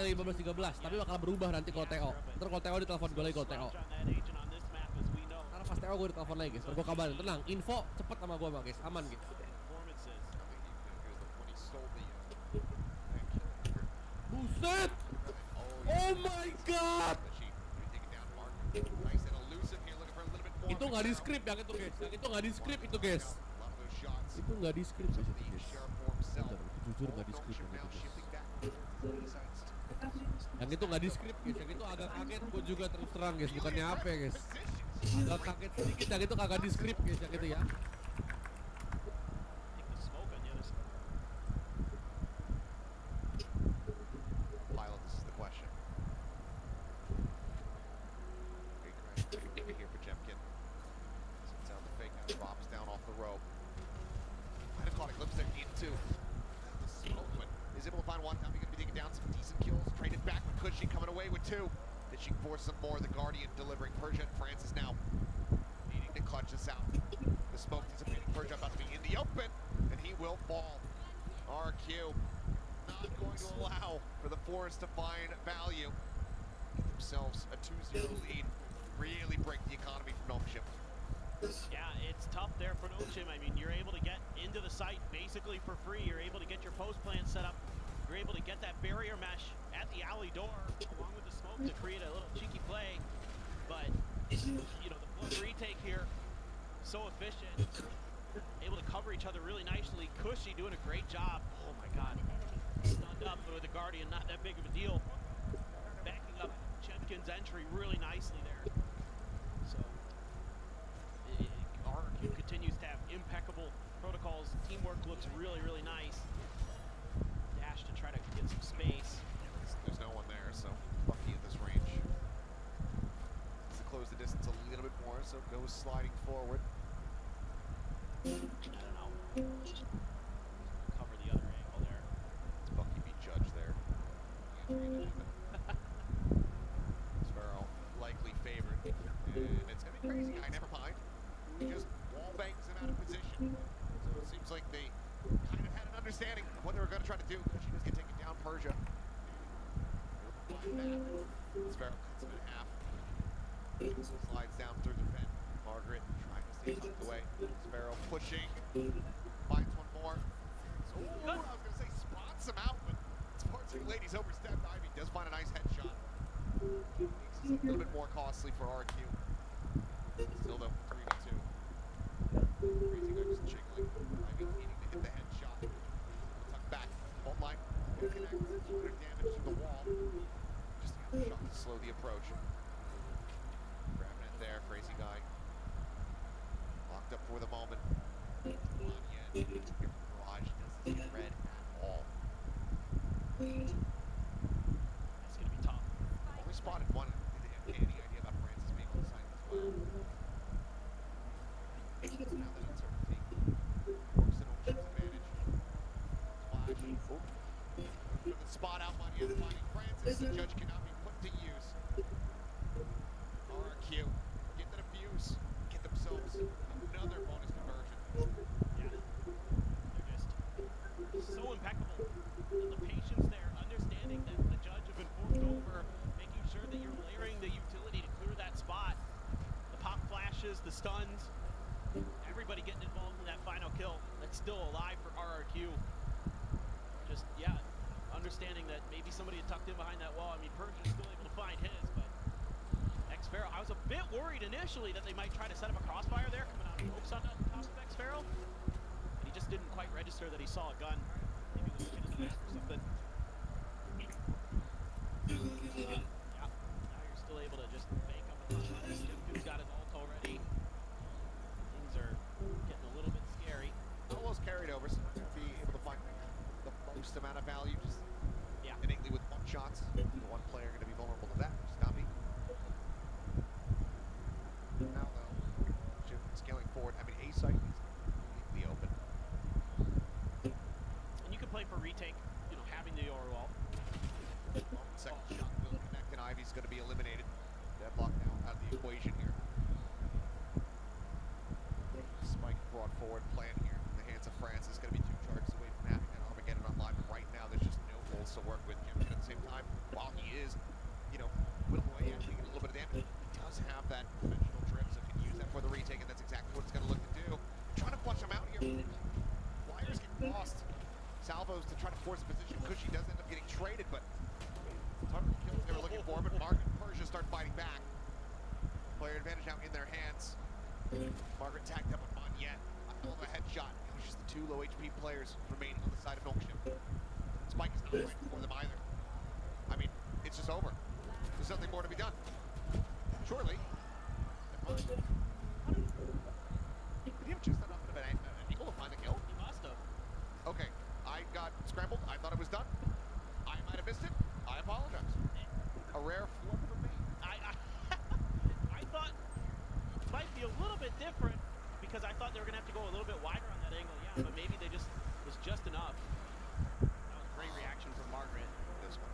dari 15-13, tapi bakal berubah nanti kalau TO. Ntar kalau TO ditelepon gue lagi kalau TO. Ntar pas TO gue ditelepon lagi guys, gue kabarin, tenang, info cepet sama gue guys, aman gitu. Buset! Oh my god! Itu nggak di script yang itu guys, itu nggak di script itu guys. Itu nggak di script guys, itu guys. Bentar, itu jujur nggak di script yang itu guys. Yang itu nggak di script guys, yang itu agak kaget gue juga terus terang guys, bukannya apa ya guys. Agak kaget sedikit, yang itu kagak di script guys, yang itu ya. Is able to find one time. He's going to be taking down some decent kills. Traded back with Cushing coming away with 2. Fishing for some more. The Guardian delivering. Persia and Francis now needing to clutch this out. The smoke dissipating. Persia about to be in the open, and he will fall. RQ not going to allow for the Forest to find value. Get themselves a 2-0 lead. Really break the economy from Nomshim. Yeah, it's tough there for Nomshim. I mean, you're able to get into the site basically for free. You're able to get your post plant set up. You're able to get that barrier mesh at the alley door along with the smoke to create a little cheeky play. But, you know, the blood retake here, so efficient. Able to cover each other really nicely. Cushy doing a great job. Oh my god. Stunned up with the Guardian, not that big of a deal. Backing up Chemkin's entry really nicely there. So, RQ continues to have impeccable protocols. Teamwork looks really, really nice. Dash to try to get some space. There's no one there, so Bucky at this range. Needs to close the distance a little bit more, so goes sliding forward. I don't know. Cover the other angle there. It's Bucky be judged there. Sparrow likely favored. And it's going to be crazy guy, never mind. He just wall bangs him out of position. So it seems like they kind of had an understanding of what they were going to try to do. She was going to take it down Persia. Sparrow cuts him in half. Slides down through the vent. Margaret trying to stay tucked away. Sparrow pushing. Finds one more. So, I was going to say spots him out, but it's far too late. He's overstepped. Ivy does find a nice headshot. Makes it a little bit more costly for RQ. Still though, 3v2. Crazy guy just jiggling. Ivy needing to hit the headshot. Tuck back. Fault line. Gonna connect. 200 damage to the wall. Just got a shot to slow the approach. Grabbing it there. Crazy guy. Locked up for the moment. On the edge. Garage doesn't get red at all. That's going to be tough. Only spotted one. Did they have any idea about Francis being on the site as well? Now that uncertainty works in Ocean's advantage. Flash. For the spot out money and finding Francis. The judge cannot be put to use. RQ. Get the defuse. Get themselves another bonus conversion. Yeah. They're just so impeccable. And the patience there, understanding that the judge have been forced over, making sure that you're layering the utility to clear that spot. The pop flashes, the stuns, everybody getting involved in that final kill. That's still alive for RRQ. Just, yeah, understanding that maybe somebody had tucked in behind that wall. I mean, Persia's still able to find his, but X-Pharaoh, I was a bit worried initially that they might try to set up a crossfire there coming out of ropes on the top of X-Pharaoh. But he just didn't quite register that he saw a gun. Maybe he was looking at the map or something. Yeah, now you're still able to just bank up a ton. Dude's got his ult already. Things are getting a little bit scary. Almost carried over, so not going to be able to find the most amount of value. Just innately with one shots. The one player going to be vulnerable to that, which is Navi. Now though, scaling forward. I mean, A site is completely open. And you can play for retake, you know, having the aura wall. Second shot will connect, and Ivy's going to be eliminated. Deadlock now out of the equation here. Spike brought forward, plan here in the hands of France is going to be 2 charges away from having that Armageddon online. But right now, there's just no holes to work with. At the same time, wow. goes to try to force a position. Cushy does end up getting traded, but it's hard for the kills they were looking for. But Margaret and Persia start fighting back. Player advantage now in their hands. Margaret tagged up with Monyet. A hell of a headshot. It was just the two low HP players remaining on the side of Nongshim. Spike is not fighting for them either. I mean, it's just over. There's nothing more to be done. Surely. Did he have just enough of an angle to find the kill? He must have. Okay, I got scrambled. I thought it was done. I might have missed it. I apologize. A rare flip from me. I thought it might be a little bit different because I thought they were going to have to go a little bit wider on that angle. Yeah, but maybe they just was just enough. That was a great reaction from Margaret. This one.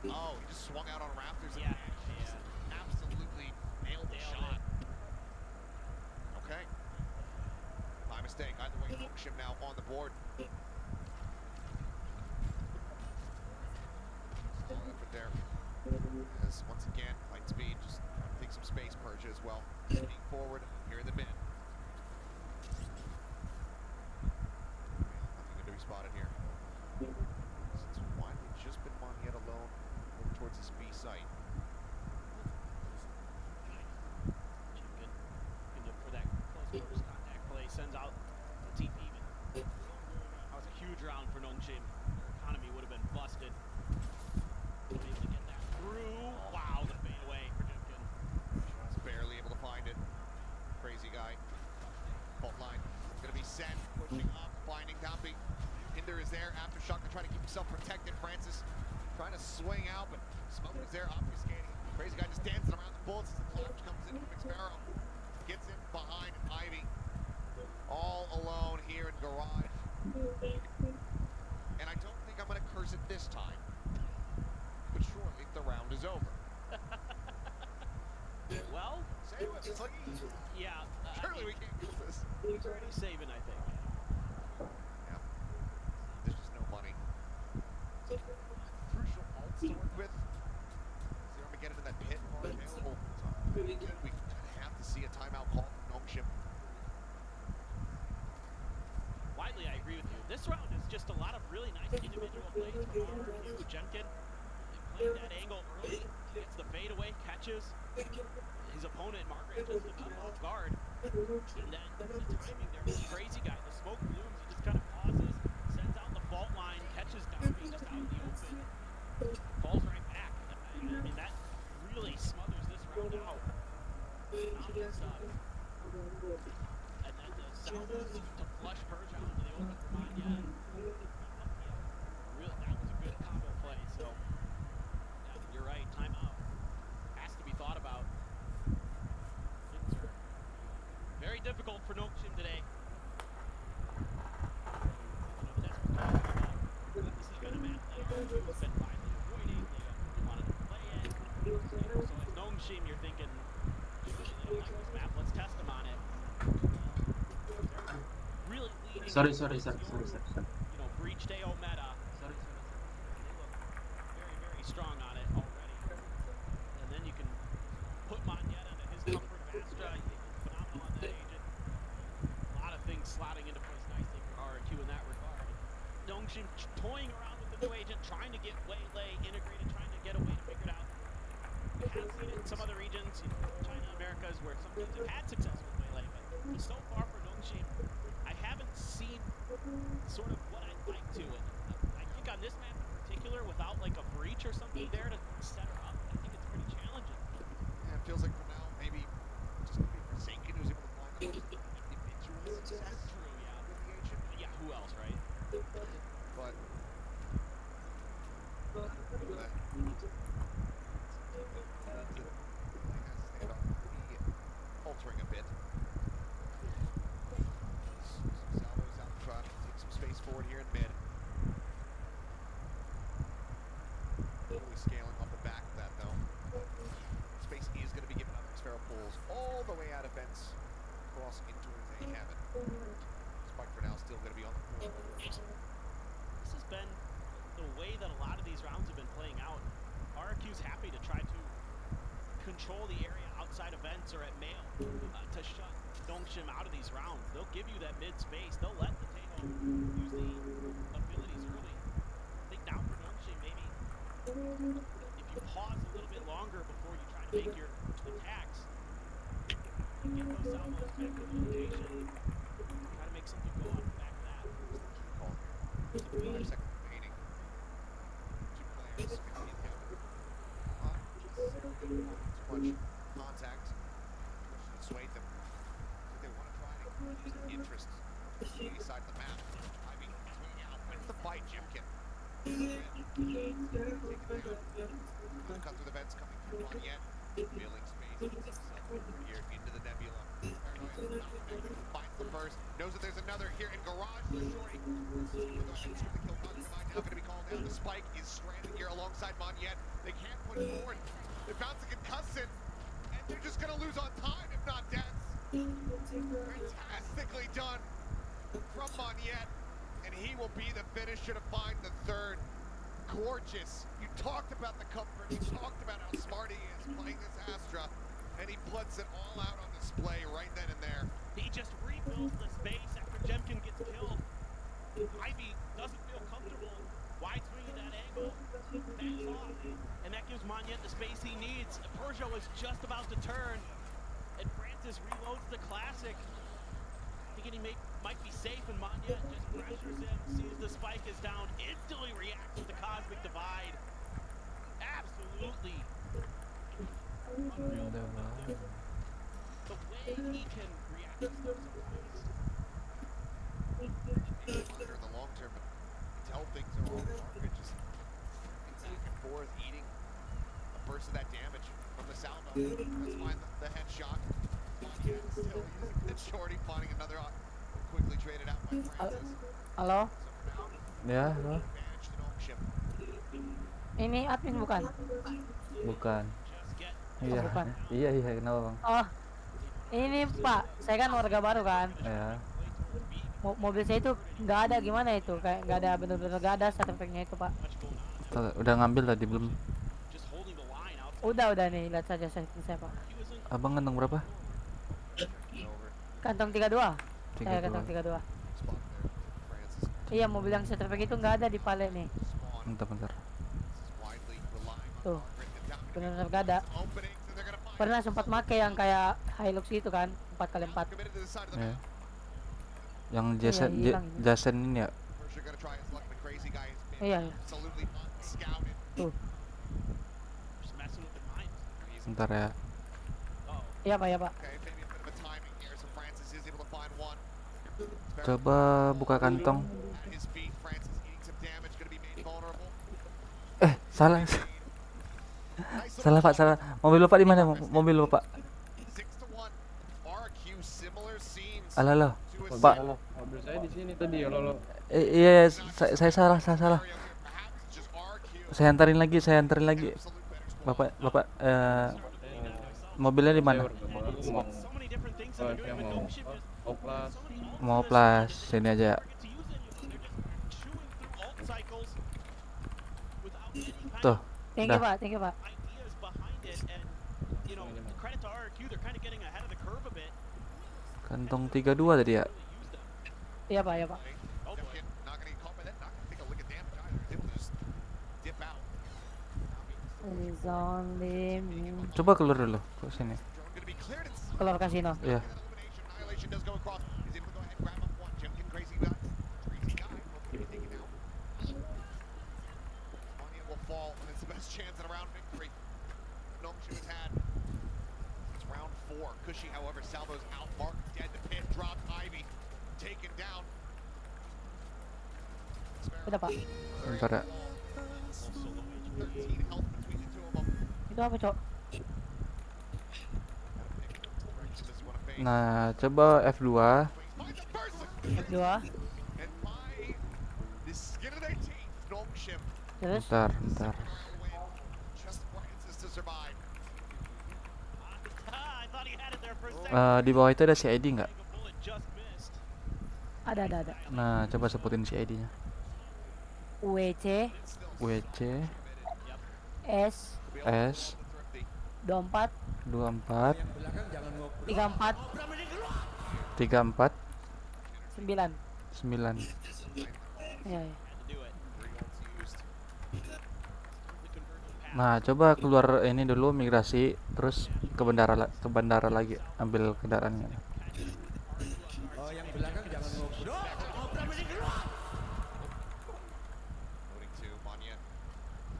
Oh, he just swung out on rafters. Yeah, And just absolutely nailed the shot. Okay. My mistake. Either way, Nongshim now on the board. Solid effort there. As once again, light speed, just trying to take some space. Persia as well. Leaning forward here in the mid. Nothing good to be spotted here. Since why we've just been Monyet alone over towards his B site. Chimkin can look for that close quarters contact play. Sends out the TP. That was a huge round for Nongshim. Their economy would have been busted. Able to get that through. Wow, the fade away for Chimkin. Just barely able to find it. Crazy guy. Fault line. Gonna be sent. Pushing up. Finding Dumpy. Hinder is there. Aftershock to try to keep himself protected. Francis trying to swing out, but Smoke is there obfuscating. Crazy guy just dancing around the bullets as the collapse comes in from Sparrow. Gets in behind Ivy. All alone here in Garage. And I don't think I'm going to curse it this time. But surely the round is over. Well, Say what? It's like, yeah. surely we can't do this. He's already saving, I think. Yeah. There's just no money. Crucial ults to work with. See if we get into that pit bar available. So we have to see a timeout call from Nongshim. Widely, I agree with you. This round is just a lot of really nice individual plays from RRQ. Jenkin played that angle early, gets the fade away, catches his opponent, Margaret, just about off guard. And then the timing there was crazy guy. The smoke blooms, he just kind of pauses, sends out the fault line, catches Darby just out in the open, falls right back. I mean, that really smothers this round out. Phenomenal stuff. And then the salvos to flush Persia onto the open for Monyet. Really, that was a good combo play. So, yeah, you're right. Timeout has to be thought about. Things are very difficult for Nongshim today. This is going to match later. It's been widely avoiding. They wanted to play it. So as Nongshim, you're thinking, surely they don't like this map. Let's test them on it. Really leading. Sorry. You know, breach Deo meta. They look very, very strong on it already. And then you can put Monyet into his comfort of Astra. Phenomenal on that agent. A lot of things slotting into place nicely for RRQ in that regard. Nongshim toying around with the new agent, trying to get waylay integrated, trying to get a way to figure it out. We have seen it in some other regions, you know, China, Americas, where some teams have had success with waylay, but so far for Nongshim, I haven't seen sort of what I'd like to. And I think on this map in particular, without like a breach or something there to set her up, I think it's pretty challenging. Yeah, it feels like for now, maybe just gonna be Forsaken who's able to find the most individual success. That's true, yeah. With the agent. Yeah, who else, right? But altering a bit. Salvo's out front, take some space forward here in mid. Really scaling off the back of that though. Space is going to be given up as Sparrow pulls all the way out of fence, cross into a cabin. Spike for now still going to be on the floor. This has been the way that a lot of these rounds have been playing out. RRQ's happy to try to control the area outside of vents or at mail to shut Nongshim out of these rounds. They'll give you that mid space. They'll let the Tejo use the ability utilities early. I think now for Nongshim, maybe if you pause a little bit longer before you try to make your attacks, get those salvos kind of communication, try to make something go off the back of that. Call here. 5 seconds remaining. Two players going to be encountered. Too much contact. Pushing and swayed them. So they want to try to use an interest on the side of the map. Ivy swinging out, wins the fight. Jimkin. Taken down. Another cut through the vents coming through on yet. Feeling space. Himself over here into the nebula. Paranoia not connected. Finds the first. Knows that there's another here in garage for Shorty. The kill now going to be called down. The spike is stranded here alongside Monyet. They can't push forward. They bounce a concussive. And they're just going to lose on time, if not deaths. Fantastically done from Monyet. And he will be the finisher to find the third. Gorgeous. You talked about the comfort. You talked about how smart he is playing this Astra. And he puts it all out on display right then and there. He just rebuilds the space after Jemkin gets killed. Ivy doesn't feel comfortable wide swinging that angle. Backs off. And that gives Monyet the space he needs. Persia is just about to turn. And Francis reloads the classic. Thinking he might be safe, and Monyet just pressures him, sees the spike is down, instantly reacts to the cosmic divide. Absolutely unreal. The way he can react to stuff sometimes. Monitor in the long term, but tell things are all market, just back and forth, eating a burst of that damage from the salvo. Let's find the headshot. Monyet still using it. Shorty finding another quickly traded out by Francis. Halo, So for now, Ya, halo. advantage to Nongshim. ini admin bukan? Bukan. Just get Iya. bukan. Iya, kenapa, Bang? Oh, ini Pak, saya kan warga baru kan. Ya. Mobil saya itu nggak ada, gimana itu? Kayak nggak ada, bener-bener nggak ada sertifikatnya itu Pak. Udah ngambil tadi belum? just holding the line out. Udah nih, lihat saja sertifikat saya Pak. He was in Abang kantong berapa? Over. Kantong 32. Saya 32. kantong 32. Spot there. Francis. Iya, mobil yang sertifikat itu nggak ada di palet nih. Spawn. Bentar. This is widely relying on Tuh, Margaret to dominate bener-bener nggak ada. openings, and they're gonna find Pernah sempat make yang kayak Hilux itu kan, 4x4. committed to the side of the Ya. map. Yang Jason, hilang ini. Jason ini ya. Persia gonna try his luck. The crazy guy has been Iya. absolutely unscouted. Tuh, just messing with their minds. Bentar ya. Oh, iya Pak, ya Pak. Okay, maybe a bit of a timing here, so Francis is able to find one. It's very Coba buka kantong. at his feet. Francis eating some damage, gonna be made vulnerable. Salah. Nice Salah Pak, salah. Mobil Bapak di mana? Mobil Bapak. 6-1. RQ similar scenes. Halo. to a Pak. similar Mobil saya di sini tadi ya lolo. Iya, saya salah. scenario here. Perhaps it's just RQ. Saya antarin lagi. Absolute better squad. Bapak, mobilnya di mana? Mau so many different things that they're saya doing with mau Nongshim. Just oplas. so many alt Mau cycles. plus sini aja. Target to use it. They're just chewing through alt cycles without any kind Tuh. of Thank you Dah. Pak, thank you Pak. ideas behind it, and you know, credit to RQ, they're kind of getting ahead of the curve a bit. Kantong 32 tadi ya. Really use them. Iya Pak, ya Pak. Oh boy. Jemkin not gonna get caught by that. Not gonna take a lick of damage either. He's able to just dip out. It's only me. Coba keluar dulu ke sini. Drone gonna be cleared. It's Keluar kasino. Iya. elimination. Annihilation does go across. He's able to go ahead and grab up one. Jemkin crazy guy. Crazy guy. Hopefully be taken out. Monyet will fall, and it's the best chance at a round victory Nongshim has had. It's round 4. Cushy, however, salvos out. Mark dead. The pit dropped. Ivy taken down. Udah Pak. Bentar ya. Also low HP. 13 health between the two of them. Itu apa Cok? Nah, coba F2. Finds a person. F2. And by the skin of their teeth, Nongshim Terus Bentar. round win. Just Francis to survive. Ah, I thought he had it there for a second. Di bawah itu ada CID nggak? The bullet just missed. ada. Nah, coba sebutin CID-nya. WC WC S S 24 24 34 34 9. 9. Iya, iya. Had to do Nah, coba keluar ini dulu migrasi, terus ke bandara lagi, ambil kendaraannya. Oh, yang belakang jangan ngobrol. Ngobrol mending keluar. Loading to Manya.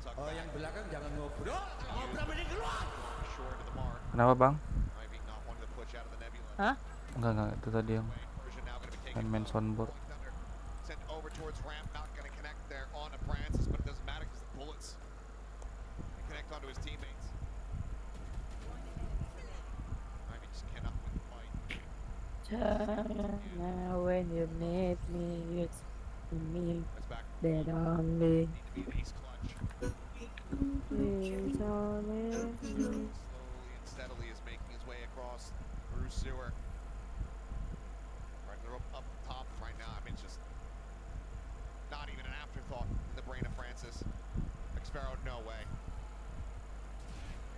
Tuck Oh, yang back. belakang jangan ngobrol. Ngobrol mending keluar. Short of the mark. Kenapa bang? Ivy not wanting to push out of the nebula. Hah? Enggak, itu tadi yang Persia now going to be taken main soundboard. Thunder. Sent over towards ramp, not going to connect there on to Francis, but it doesn't matter because the bullets connect onto his teammates. Ivy just cannot win the fight. Now when you need me, it's me. That's back. That only Need to be an ace clutch. is only Slowly and steadily is making his way across through sewer. Right up top right now. I mean, it's just not even an afterthought in the brain of Francis. Sparrow, no way.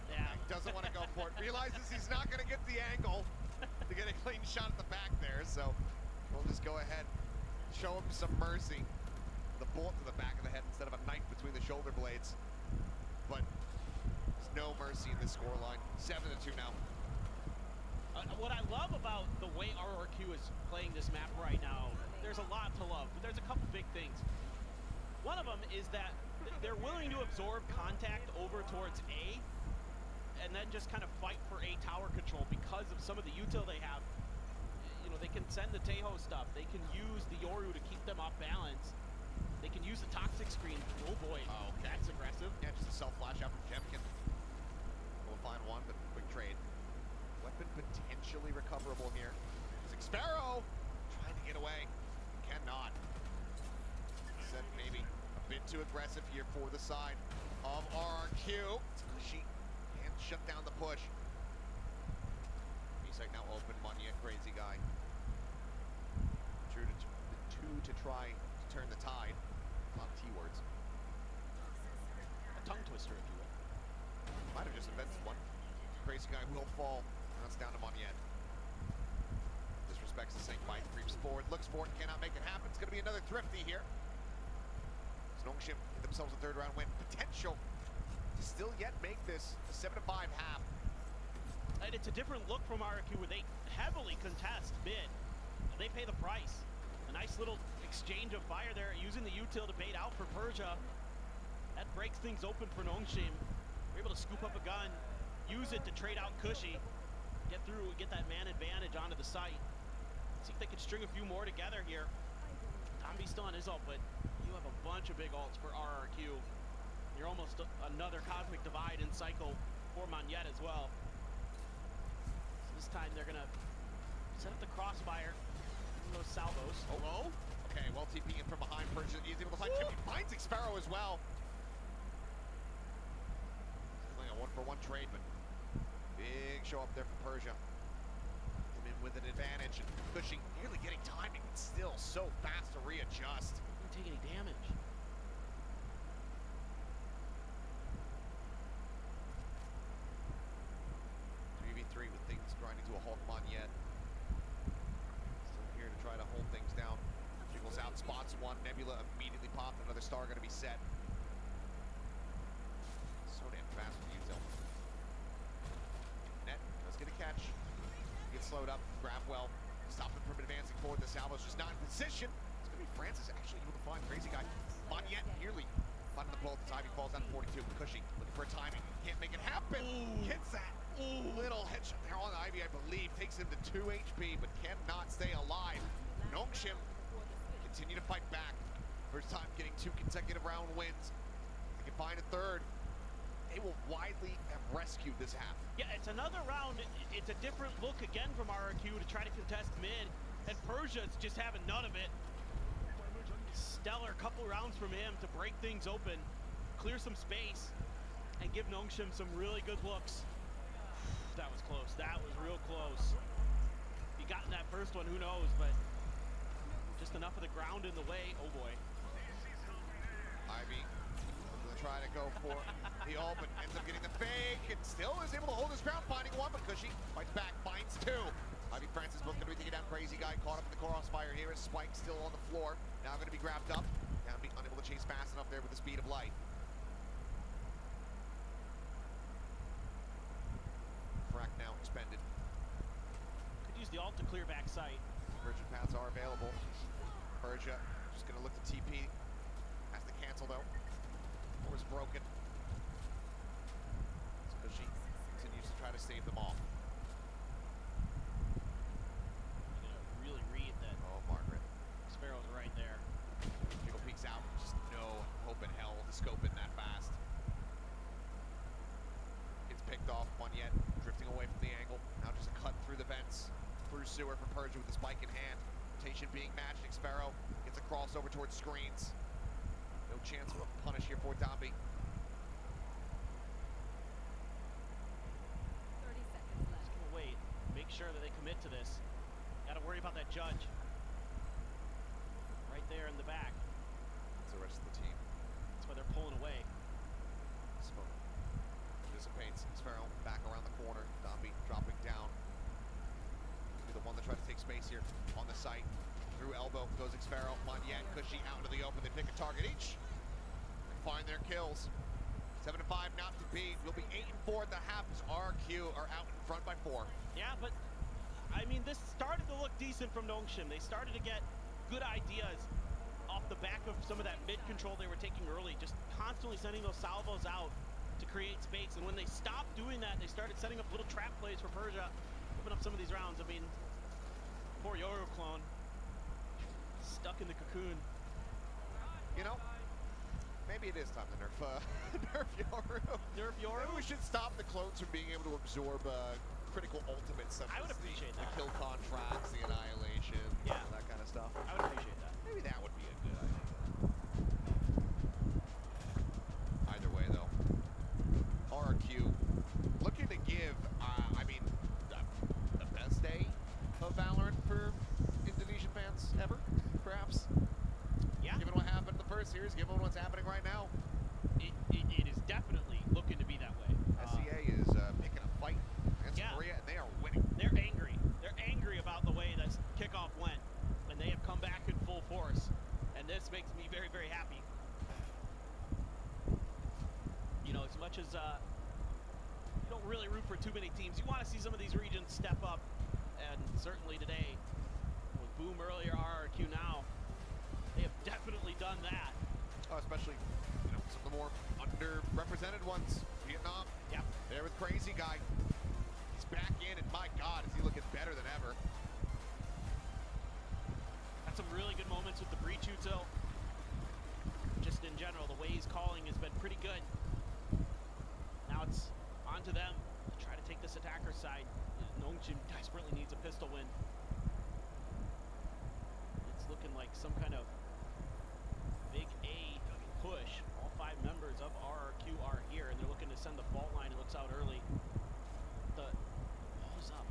Yeah. Doesn't want to go for it. Realizes he's not going to get the angle to get a clean shot at the back there. So we'll just go ahead, show him some mercy. The bullet to the back of the head instead of a knife between the shoulder blades. But there's no mercy in this scoreline. 7-2 now. What I love about the way RRQ is playing this map right now, there's a lot to love, but there's a couple big things. One of them is that they're willing to absorb contact over towards A, and then just kind of fight for A tower control because of some of the util they have. You know, they can send the Tejo stuff. They can use the Yoru to keep them off balance. They can use the toxic screen. Oh boy, that's aggressive. Yeah, just a self-flash out from Jemkin. We'll find one, but quick trade. Weapon potentially recoverable here. Sparrow trying to get away. Cannot. Said maybe a bit too aggressive here for the side of RRQ. She can't shut down the push. He's like now open money, a crazy guy. Drew to the two to try to turn the tide. A lot of T-words. A tongue twister, if you will. Might have just invented one. Crazy guy will fall. Now it's down to Moniette. Disrespects the sink bite, creeps forward, looks for it, cannot make it happen. It's going to be another thrifty here. Snowship hit themselves a third round win. Potential to still yet make this a 7-5 half. And it's a different look from RRQ where they heavily contest mid. They pay the price. A nice little exchange of fire there, using the util to bait out for Persia. That breaks things open for Nongshim. We're able to scoop up a gun, use it to trade out Cushy, get through, get that man advantage onto the site. See if they can string a few more together here. Tomby's still on his ult, but you have a bunch of big ults for RRQ. You're almost another cosmic divide in cycle for Monyet as well. So this time they're gonna set up the crossfire, those salvos. Oh, okay, well TP in from behind. Persia is able to find Jimmy, finds Sparrow as well. Like a 1-for-1 trade, but big show up there for Persia. Come in with an advantage, and Cushing nearly getting timing, but still so fast to readjust. Didn't take any damage. 3v3 with things grinding to a halt. Monyet still here to try to hold things down. Jiggles out, spots one. Nebula immediately popped. Another star going to be set. So damn fast for Util. Net does get a catch. Gets slowed up. Grab well. Stop him from advancing forward. The salvo's just not in position. It's going to be Francis actually able to find Crazy Guy. Monyet nearly finding the blow at the time. He falls down to 42. Cushy looking for a timing. Can't make it happen. Hits that. Little headshot there on Ivy, I believe. Takes him to 2 HP, but cannot stay alive. Nongshim continue to fight back. First time getting 2 consecutive round wins. They can find a third. They will widely have rescued this half. Yeah, it's another round. It's a different look again from RRQ to try to contest mid, and Persia's just having none of it. Stellar couple rounds from him to break things open, clear some space, and give Nongshim some really good looks. That was close. That was real close. If he got in that first one, who knows, but just enough of the ground in the way. Oh boy. Ivy will try to go for the ult, but ends up getting the fake, and still is able to hold his ground, finding one, but Cushy fights back, finds 2. Ivy Francis both going to be taking down Crazy Guy, caught up in the crossfire here. Is Spike still on the floor, now going to be grabbed up. Now be unable to chase fast enough there with the speed of light. use the ult to clear back sight. Virgin paths are available. Persia just gonna look to TP. Has to cancel though. Or is broken. So she continues to try to save them all. You're gonna really read that. Oh, Margaret. Sparrow's right there. Jiggle peeks out. Just no hope in hell to scope it that fast. Gets picked off. One yet. Drifting away from the angle. Now just a cut through the vents. Through sewer from Persia with the spike in hand. Rotation being matched. Sparrow gets a crossover towards screens. No chance of a punish here for Dambi. 30 seconds left. Just gonna wait. Make sure that they commit to this. Gotta worry about that judge. Right there in the back. That's the rest of the team. That's why they're pulling away. Smoke dissipates. Sparrow back around the corner. Dambi dropping down. Be the one that tried to take space here on the site. Through elbow goes Sparrow. Monyen, Cushy out into the open. They pick a target each and find their kills. 7-5 not to beat. We'll be 8-4 at the half as RQ are out in front by 4. Yeah, but I mean, this started to look decent from Nongshim. They started to get good ideas off the back of some of that mid control they were taking early, just constantly sending those salvos out to create space. And when they stopped doing that, they started setting up little trap plays for Persia, open up some of these rounds. I mean, poor Yoru clone stuck in the cocoon. You know, maybe it is time to nerf nerf Yoru. Nerf Yoru? Maybe we should stop the clones from being able to absorb critical ultimates such I would as appreciate the that. kill contracts, the annihilation, Yeah. that kind of stuff. I would appreciate that. Maybe that would be a good idea. Either way, though, RRQ looking to give, I mean, the best day of Valorant for Indonesian fans ever, perhaps. Yeah, Given what happened in the first series, given what's happening right now, it is definitely looking to be that way. SCA is picking a fight against Yeah. Korea, and they are winning. They're angry. They're angry about the way this kickoff went, and they have come back in full force. And this makes me very, very happy. You know, as much as you don't really root for too many teams, you want to see some of these regions step up. And certainly today, with Boom earlier, RRQ now, they have definitely done that. Oh, especially, you know, some of the more underrepresented ones. Vietnam, Yep. there with Crazy Guy. He's back in, and my God, is he looking better than ever. Had some really good moments with the breach util. Just in general, the way he's calling has been pretty good. Now it's on to them to try to take this attacker side. Nongshim desperately needs a pistol win. It's looking like some kind of big A push. All 5 members of RRQ are here, and they're looking to send the fault line. It looks out early. The wall's up.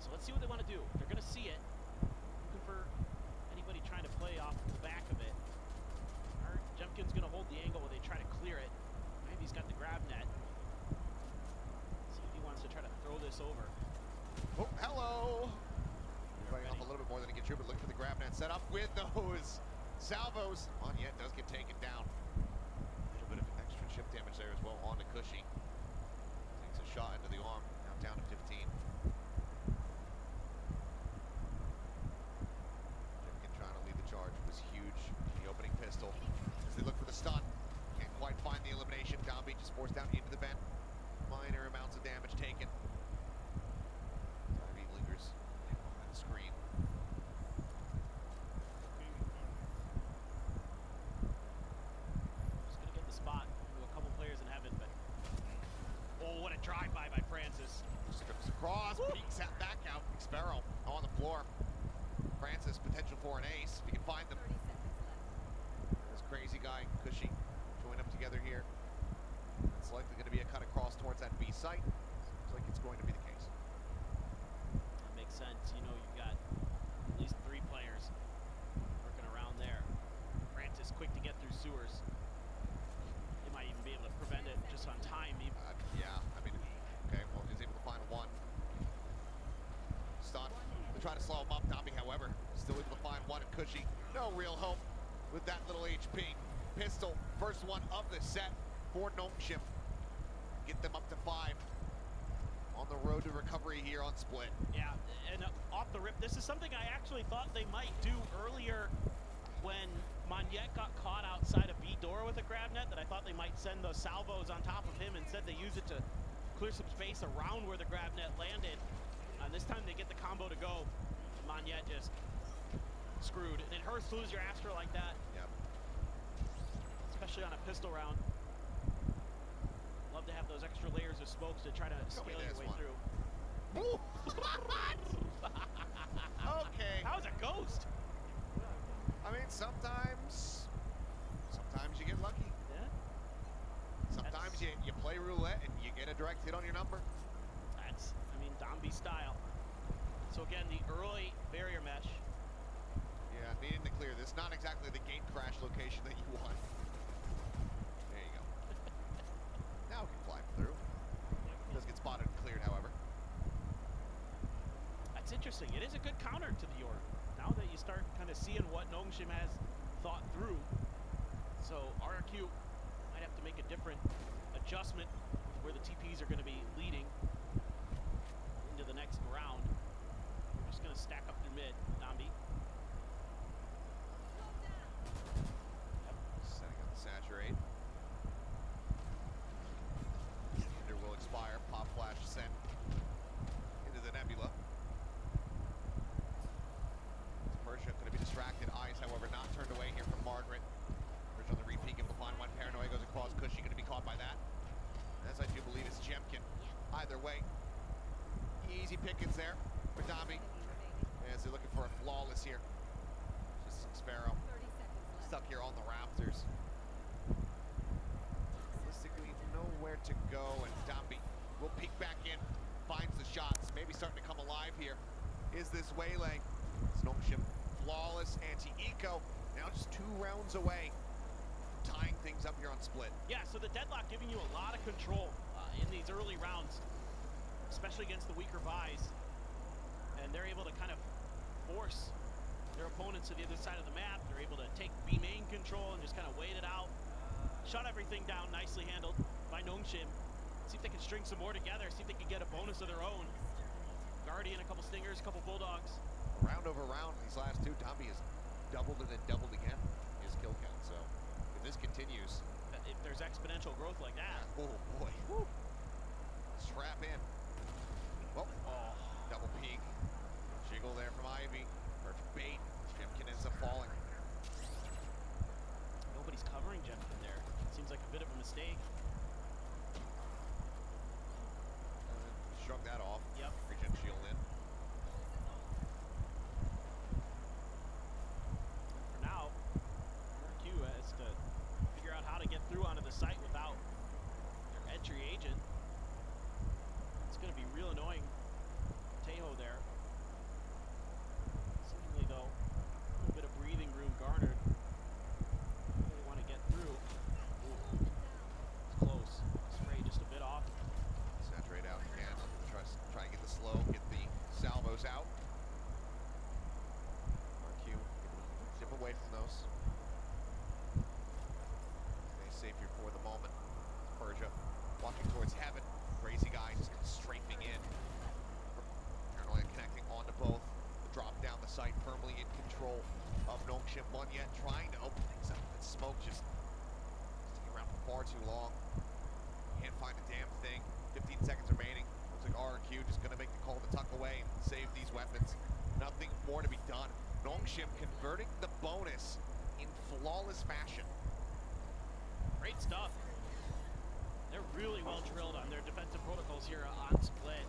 So let's see what they want to do. They're going to see it. Looking for anybody trying to play off the back of it. Jemkin's going to hold the angle while they try to clear it. Maybe he's got the grab net. See if he wants to try to throw this over. Oh, hello! Running off a little bit more than he can chew, but looking for the grab net set up with those salvos. Monyen does get taken down. A little bit of extra chip damage there as well on to Cushy. Takes a shot into the arm, now down to 15. Jemkin trying to lead the charge was huge. The opening pistol as they look for the stun. Can't quite find the elimination. Dambi just forced down into the vent. Minor amounts of damage taken. Ivy lingers behind the screen. Just going to get the spot. A couple players in heaven, but... Oh, what a drive-by by Francis. Strips across, peeks at back out. Sparrow on the floor. Francis, potential for an ace if he can find them. 30 seconds left. This Crazy Guy, Cushy, join up together here. It's likely going to be a cut across towards that B site. Seems like it's going to be the case. That makes sense. You know, you've got at least 3 players working around there. Francis quick to get through sewers. They might even be able to prevent it just on time. Even. Yeah, I mean, okay, well, he's able to find one. Stun. They try to slow him up. Dambi, however, still able to find one. And Cushy, no real hope with that little HP. Pistol, first one of the set for Nongshim. Get them up to 5 on the road to recovery here on Split. Yeah, and off the rip, this is something I actually thought they might do earlier when Monette got caught outside of B door with a grab net, that I thought they might send those salvos on top of him. Instead, they use it to clear some space around where the grab net landed. And this time they get the combo to go. Monette just screwed. And it hurts to lose your Astra like that. Yep. Especially on a pistol round. Love to have those extra layers of smokes to try to Show me scale your this way one. through. Okay. That was a ghost. I mean, sometimes you get lucky. Yeah. Sometimes you play roulette and you get a direct hit on your number. That's, I mean, Domby style. So again, the early barrier mesh. Yeah, needing to clear this. Not exactly the gate crash location that you want. There you go. Now we can fly through. Does get spotted and cleared, however. That's interesting. It is a good counter to the York. Now that you start kind of seeing what Nongshim has thought through. So RRQ might have to make a different adjustment with where the TPs are going to be leading into the next round. We're just going to stack up through mid, Domby. Yep. Setting up the saturate. Ender will expire. Pop flash sent into the nebula. Persia going to be distracted. Eyes, however, not turned away here from Margaret. Persia on the repeat, able to find one. Paranoia goes across. Cushy going to be caught by that. As I do believe it's Jemkin. Either way, easy pickings there for Domby. As they're looking for a flawless here. Just Sparrow 30 seconds left. stuck here on the Raptors. Realistically, nowhere to go, and Domby will peek back in, finds the shots, maybe starting to come alive here. Is this Waylay? Nongshim, flawless anti-eco, now just 2 rounds away from tying things up here on Split. Yeah, so the deadlock giving you a lot of control in these early rounds, especially against the weaker buys. And they're able to kind of force their opponents to the other side of the map. They're able to take B main control and just kind of wait it out. Shut everything down, nicely handled by Nongshim. See if they can string some more together, see if they can get a bonus of their own. Guardian, a couple stingers, a couple bulldogs. Round over round, these last 2, Domby has doubled and then doubled again his kill count. So if this continues, If there's exponential growth like that. oh boy, woo. Strap in. Oh, double peek. Jiggle there from Ivy. Perfect bait. Jemkin ends up falling. Nobody's covering Jemkin there. Seems like a bit of a mistake. Shrug that off. Yep. Regen shield in. For now, RQ has to figure out how to get through onto the site without their entry agent. It's going to be real annoying. Tejo there. Seemingly, though, a little bit of breathing room garnered. Really want to get through. Ooh. It's close. Spray just a bit off. Saturate out again. Try and get the slow, get the salvos out. RQ, zip away from those. Stay safe here for the moment. Persia walking towards heaven. Crazy guy just strafing in. Paranoia connecting onto both. The drop down the site, firmly in control of Nongshim. Monette trying to open things up. That smoke just sticking around for far too long. Can't find a damn thing. 15 seconds remaining. Looks like RQ just going to make the call to tuck away and save these weapons. Nothing more to be done. Nongshim converting the bonus in flawless fashion. Great stuff. They're really well drilled on their defensive protocols here on Split.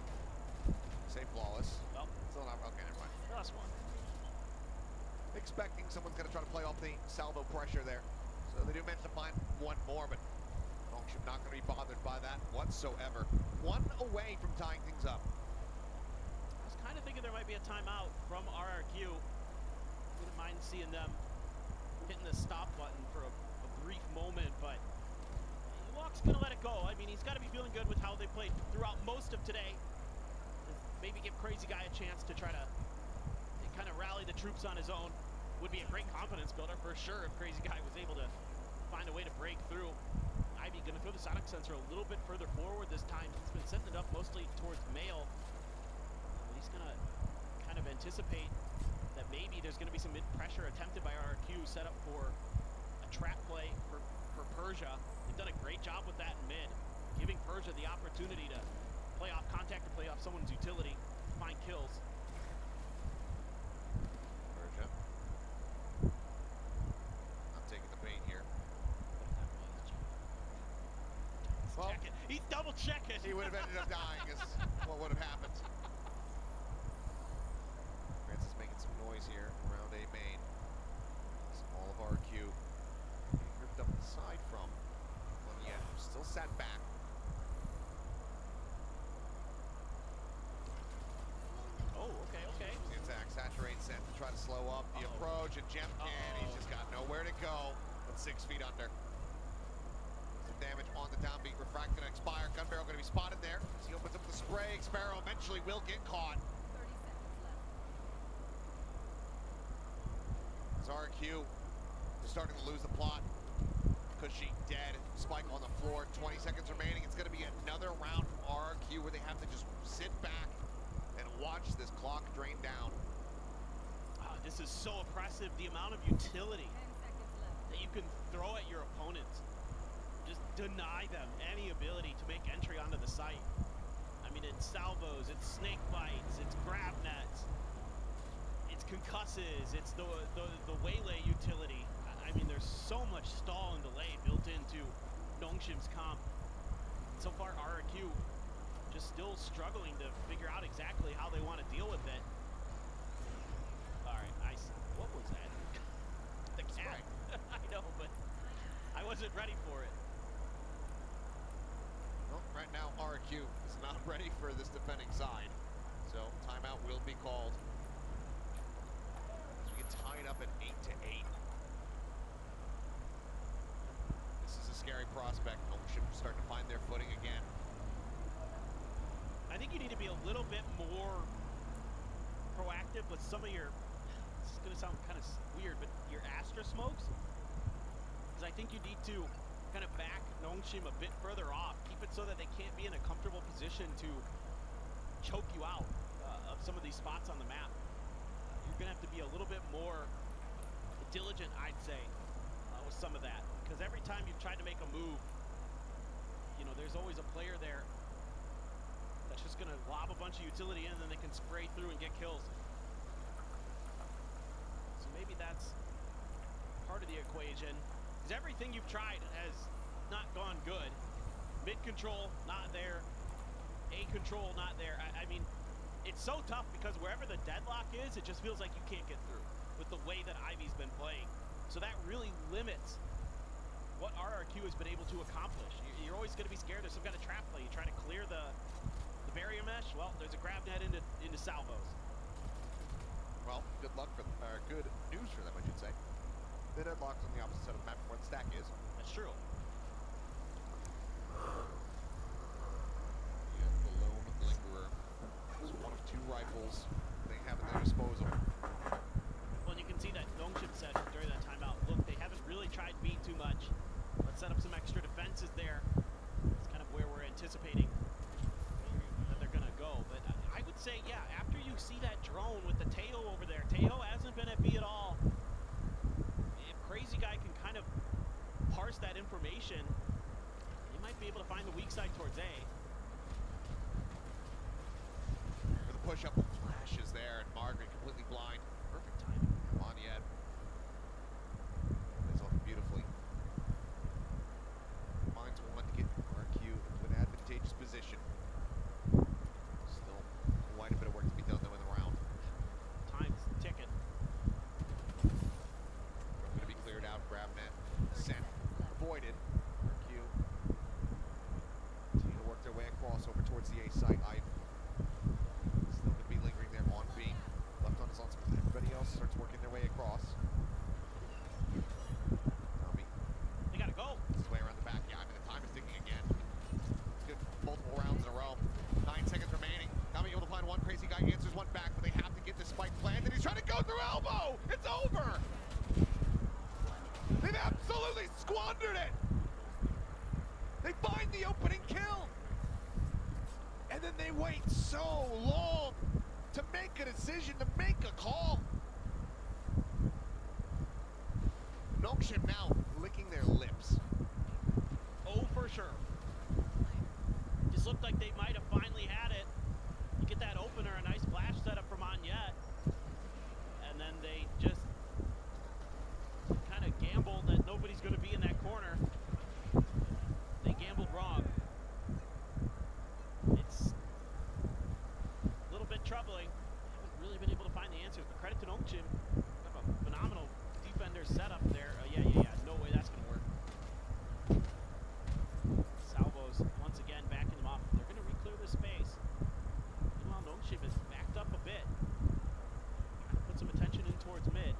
Say flawless. Well, Still not. Okay, never mind. plus one. Expecting someone's going to try to play off the salvo pressure there. So they do manage to find one more, but Nongshim not going to be bothered by that whatsoever. 1 away from tying things up. I was kind of thinking there might be a timeout from RRQ. Wouldn't mind seeing them hitting the stop button for a brief moment, but Walk's going to let it go. I mean, he's got to be feeling good with how they played throughout most of today. Maybe give Crazy Guy a chance to try to kind of rally the troops on his own. Would be a great confidence builder for sure if Crazy Guy was able to find a way to break through. Ivy going to throw the sonic sensor a little bit further forward this time. He's been setting it up mostly towards Mail. But he's going to kind of anticipate that maybe there's going to be some mid-pressure attempted by RRQ set up for a trap play for Persia. They've done a great job with that in mid, giving Persia the opportunity to play off contact or play off someone's utility, find kills. Persia. Not taking the bait here. Well, Checking. He's double checking. he would have ended up dying is what would have happened. Francis making some noise here around A main. All of RQ getting ripped up the side from. Well, yeah, still sat back. Oh, okay. The attack, saturate, sent to try to slow up the approach, and Jemkin, he's just got nowhere to go, but 6 feet under. Some damage on the downbeat, refract gonna expire, gun barrel gonna be spotted there. As he opens up the spray, Sparrow eventually will get caught. 30 seconds left. As RQ is starting to lose the plot. Cushy dead, Spike on the floor, 20 seconds remaining. It's gonna be another round from RQ where they have to just sit back and watch this clock drain down. This is so oppressive, the amount of utility 10 seconds left. that you can throw at your opponents. Just deny them any ability to make entry onto the site. I mean, it's salvos, it's snake bites, it's grab nets, it's concusses, it's the waylay utility. I mean, there's so much stall and delay built into Nongshim's comp. So far, RRQ just still struggling to figure out exactly how they want to deal with it. All right, what was that? The cat. I know, but I wasn't ready for it. Well, right now RQ is not ready for this defending side, so timeout will be called. As we get tied up at 8-8. This is a scary prospect. Nongshim starting to find their footing again. I think you need to be a little bit more proactive with some of your, this is going to sound kind of weird, but your Astra smokes. Because I think you need to kind of back Nongshim a bit further off. Keep it so that they can't be in a comfortable position to choke you out of some of these spots on the map. You're going to have to be a little bit more diligent, I'd say, with some of that. Because every time you've tried to make a move, you know, there's always a player there that's just going to lob a bunch of utility in, and then they can spray through and get kills. So maybe that's part of the equation. Because everything you've tried has not gone good. Mid control, not there. A control, not there. I mean, it's so tough because wherever the deadlock is, it just feels like you can't get through with the way that Ivy's been playing. So that really limits what RRQ has been able to accomplish. You're always going to be scared there's some kind of trap play. You try to clear the barrier mesh, well, there's a grab net into salvos. Well, good luck for them, or good news for them, I should say. The deadlock's on the opposite side of the map from where the stack is. That's true. Yeah, the lone lingerer is one of 2 rifles they have at their disposal. Well, and you can see that Nongshim said during that timeout, look, they haven't really tried beat too much. Let's set up some extra defenses there. It's kind of where we're anticipating that they're going to go. But I would say, yeah, after you see that drone with the Teo over there, Teo hasn't been at B at all. If Crazy Guy can kind of parse that information, he might be able to find the weak side towards A. For the push-up, flash is there, and Margaret completely blind. Perfect timing. Come on, yet. Plays off beautifully. Finds one to get RQ into an advantageous position. Still quite a bit of work to be done though in the round. Time's ticking. Going to be cleared out. Grab net. Sent. Avoided. RQ. Continue to work their way across over towards the A site. Still going to be lingering there on B. Left on his own. Everybody else starts working their way across. Tommy. They got to go. His way around the back. Yeah, I mean, the time is ticking again. It's good. Multiple rounds in a row. 9 seconds remaining. Tommy able to find one. Crazy Guy answers one back, but they have to get this spike planted. He's trying to go through elbow. It's over. They've absolutely squandered it. the opening kill. And then they wait so long to make a decision, to make a call. Nongshim now licking their lips. Oh, for sure. Just looked like they might have finally had it. You get that opener, a nice flash setup from Anyet. And then they just kind of gambled that nobody's going to be in that corner. They gambled wrong. It's a little bit troubling. Haven't really been able to find the answers, but credit to Nongshim. Have a phenomenal defender setup there. Yeah. No way that's going to work. Salvos once again backing them up. They're going to re-clear this space. Meanwhile, Nongshim is backed up a bit. Trying to put some attention in towards mid.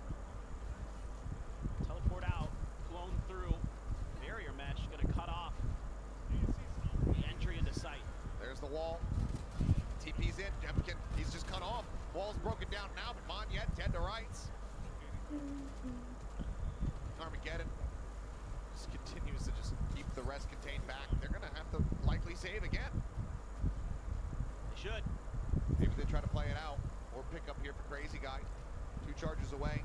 Teleport out, clone through. Barrier mesh going to cut off the entry into sight. There's the wall. TP's in. Jemkin, he's just cut off. Wall's broken down now, but Monyet dead to rights. Armageddon just continues to just keep the rest contained back. They're going to have to likely save again. They should. Maybe they try to play it out or pick up here for Crazy Guy. 2 charges away.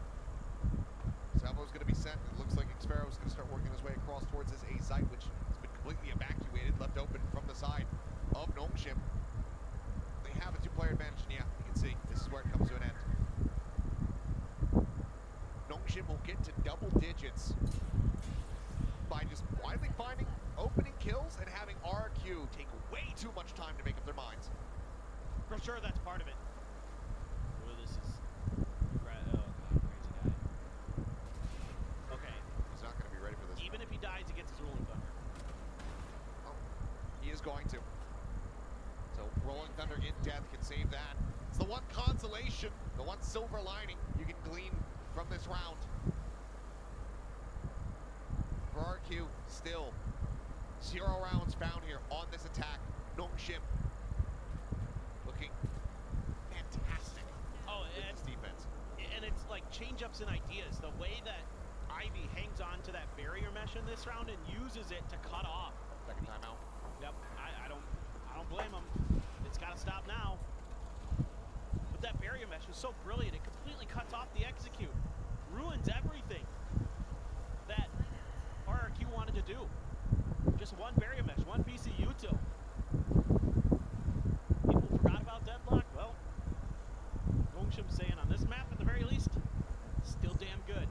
Salvo's going to be sent. It looks like Xfero's going to start working his way across towards this A site, which has been completely evacuated, left open from the side of Nongshim. They have a 2-player advantage, and yeah, you can see this is where it comes to an end. Nongshim will get to double digits by just widely finding opening kills and having RQ take way too much time to make up their minds. For sure, that's part of it. Ooh, this is... Oh, God, crazy guy. Okay. He's not going to be ready for this. Even if he dies, he gets his Rolling Thunder. Oh, he is going to. So Rolling Thunder in death can save that. It's the one consolation, the one silver lining you can glean from this round. For RQ, still 0 rounds found here on this attack. Nongshim looking fantastic. Oh, with this defense. and it's like change-ups and ideas. The way that Ivy hangs on to that barrier mesh in this round and uses it to cut off. Second timeout. Yep, I don't blame him. It's got to stop now. But that barrier mesh is so brilliant. It completely cuts off the execute. Ruins everything that RRQ wanted to do. Just one barrier mesh, one PC util. People forgot about Deadlock. Well, Nongshim saying on this map at the very least, still damn good.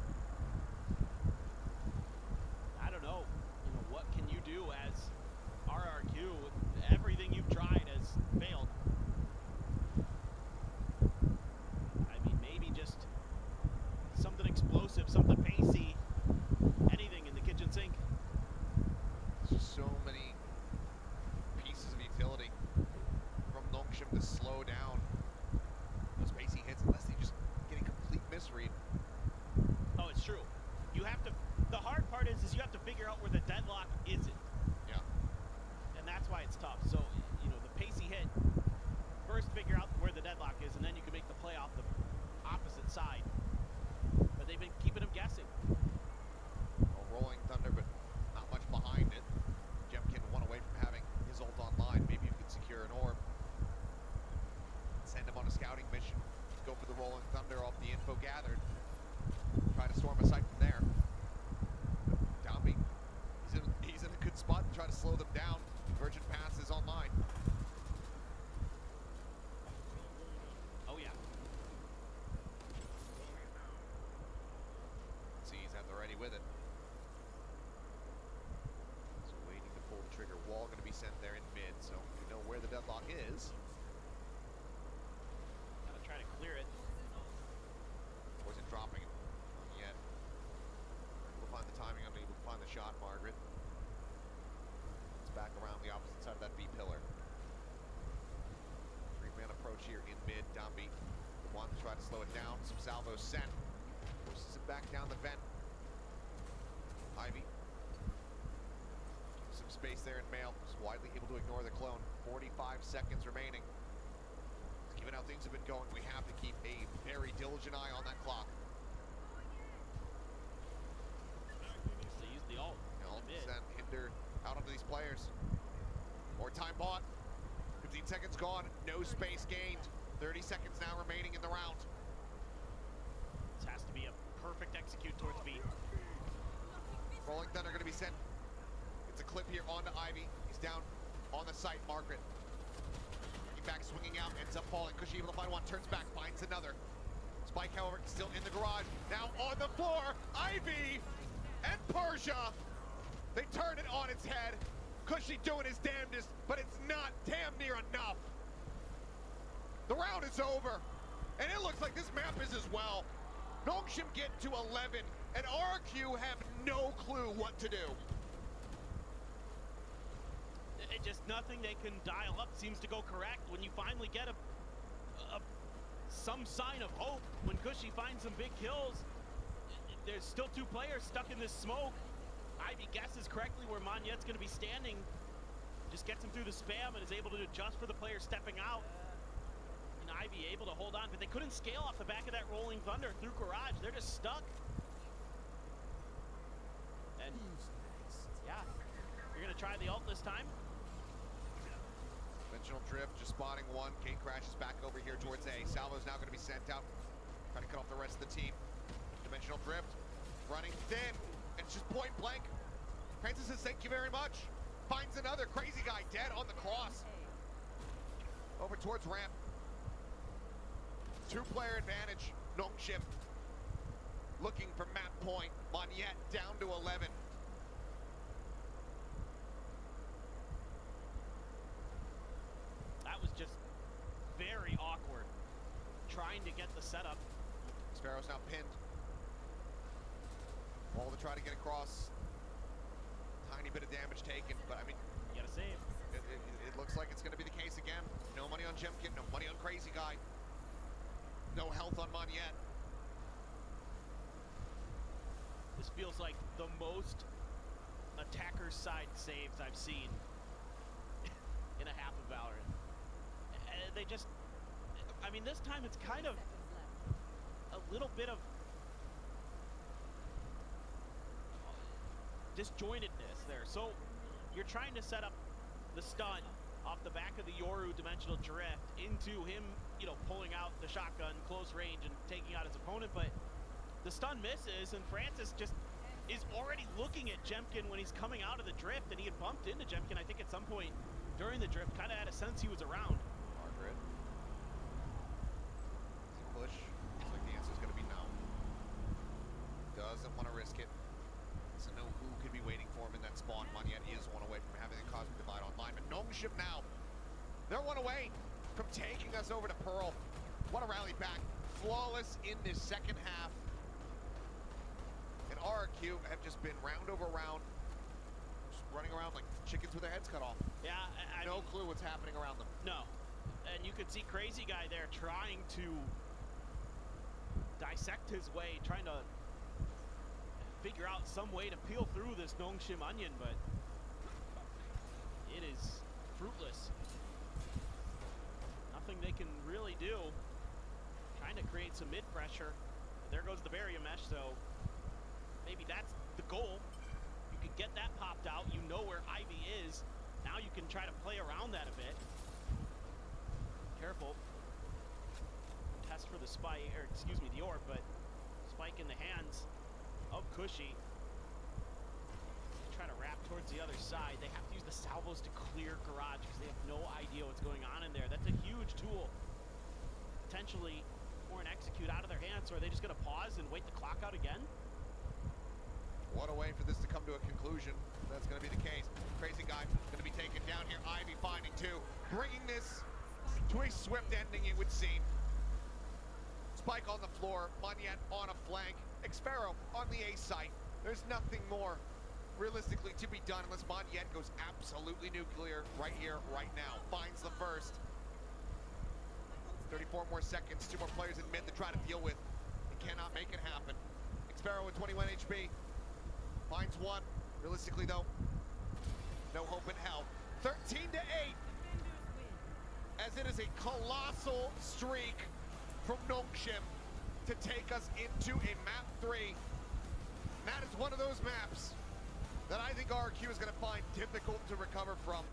I don't know. What can you do as RRQ? Everything you've tried has failed. I mean, maybe just something explosive, something pacey, anything in the kitchen sink. There's just so many pieces of utility from Nongshim to slow down those pacey hits unless they just get a complete misread. Oh, it's true. You have to. The hard part is you have to figure out where the deadlock isn't. Yeah. And that's why it's tough. So, the pacey hit, first figure out where the deadlock is, and then you can make the play off the opposite side. But they've been keeping him guessing. A Rolling Thunder, but not much behind it. Jemkin one away from having his ult online. Maybe you could secure an orb. Send him on a scouting mission. Go for the Rolling Thunder off the info gathered. Try to storm a site from there. Downbeat. He's in a good spot to try to slow them down. Virgin Pass is online. Oh, yeah. He's at the ready with it. So waiting to pull the trigger. Wall going to be sent there in mid, so we know where the deadlock is. Gotta try to clear it. Wasn't dropping it yet. Able to find the timing, unable to find the shot, Margaret. It's back around the opposite side of that B pillar. 3-man approach here in mid, down B. Want to try to slow it down. Some salvos sent. Forces it back down the vent. Ivy. Some space there in Mail. Just widely able to ignore the clone. 45 seconds remaining. Given how things have been going, we have to keep a very diligent eye on that clock. They use the ult. Send Hinder out onto these players. seconds gone, no space gained. 30 seconds now remaining in the round. This has to be a perfect execute towards B. Rolling Thunder going to be sent. It's a clip here onto Ivy. He's down on the site, Margaret. Looking back, swinging out, ends up falling. Cushy able to find one, turns back, finds another. Spike, however, still in the garage. Now on the floor, Ivy and Persia. They turn it on its head. Cushy doing his damnedest, but it's not damn near enough. The round is over, and it looks like this map is as well. Nongshim get to 11, and RQ have no clue what to do. Just nothing they can dial up seems to go correct. When you finally get some sign of hope, when Cushy finds some big kills, there's still two players stuck in this smoke. Ivy guesses correctly where Monet's going to be standing, just gets him through the spam and is able to adjust for the player stepping out. And Ivy able to hold on, but they couldn't scale off the back of that Rolling Thunder through Garage. They're just stuck. And yeah, you're going to try the ult this time. Dimensional Drift just spotting one. Kane crashes back over here towards A. Salvo's now going to be sent out. Trying to cut off the rest of the team. Dimensional Drift running thin. And it's just point blank. Francis says thank you very much. Finds another crazy guy dead on the cross. Over towards ramp. Two-player advantage. Nongshim looking for map point. Monet down to 11. That was just very awkward, trying to get the setup. Sparrow's now pinned. All to try to get across. Tiny bit of damage taken, but I mean, You gotta save. it looks like it's going to be the case again. No money on Jemkin, no money on Crazy Guy. No health on Monet. This feels like the most attacker's side saves I've seen in a half of Valorant. And they just, I mean, this time it's kind of a little bit of disjointedness there. So you're trying to set up the stun off the back of the Yoru Dimensional Drift into him, you know, pulling out the shotgun close range and taking out his opponent, but the stun misses, and Francis just is already looking at Jemkin when he's coming out of the drift, and he had bumped into Jemkin, I think, at some point during the drift, kind of had a sense he was around. Margaret. Push. Looks like the answer is going to be no. Doesn't want to risk it. Doesn't know who could be waiting for him in that spawn. Monet is one away from having the Cosmic Divide online, but Nongshim now, they're one away from taking us over to Pearl. What a rally back. Flawless in this second half. And RQ have just been round over round, just running around like chickens with their heads cut off. Yeah, I No mean, clue what's happening around them. no. And you could see Crazy Guy there trying to dissect his way, trying to figure out some way to peel through this Nongshim onion, but it is fruitless. Nothing they can really do. Trying to create some mid pressure. There goes the barrier mesh, so maybe that's the goal. You can get that popped out. You know where Ivy is. Now you can try to play around that a bit. Careful. Test for the spike, or excuse me, the orb, but spike in the hands of Cushy. Try to wrap towards the other side. They have to use the salvos to clear Garage because they have no idea what's going on in there. That's a huge tool. Potentially for an execute out of their hands, so are they just going to pause and wait the clock out again? What a way for this to come to a conclusion. That's going to be the case. Crazy Guy going to be taken down here. Ivy finding two, bringing this to a swift ending, it would seem. Spike on the floor, Monet on a flank, Xfero on the A site. There's nothing more realistically to be done unless Monet goes absolutely nuclear right here, right now. Finds the first. 34 more seconds, 2 more players in mid to try to deal with. He cannot make it happen. Xfero with 21 HP. Finds one. Realistically though, no hope in hell. 13 to 8. As it is a colossal streak from Nongshim to take us into a map 3. That is one of those maps that I think RQ is going to find difficult to recover from.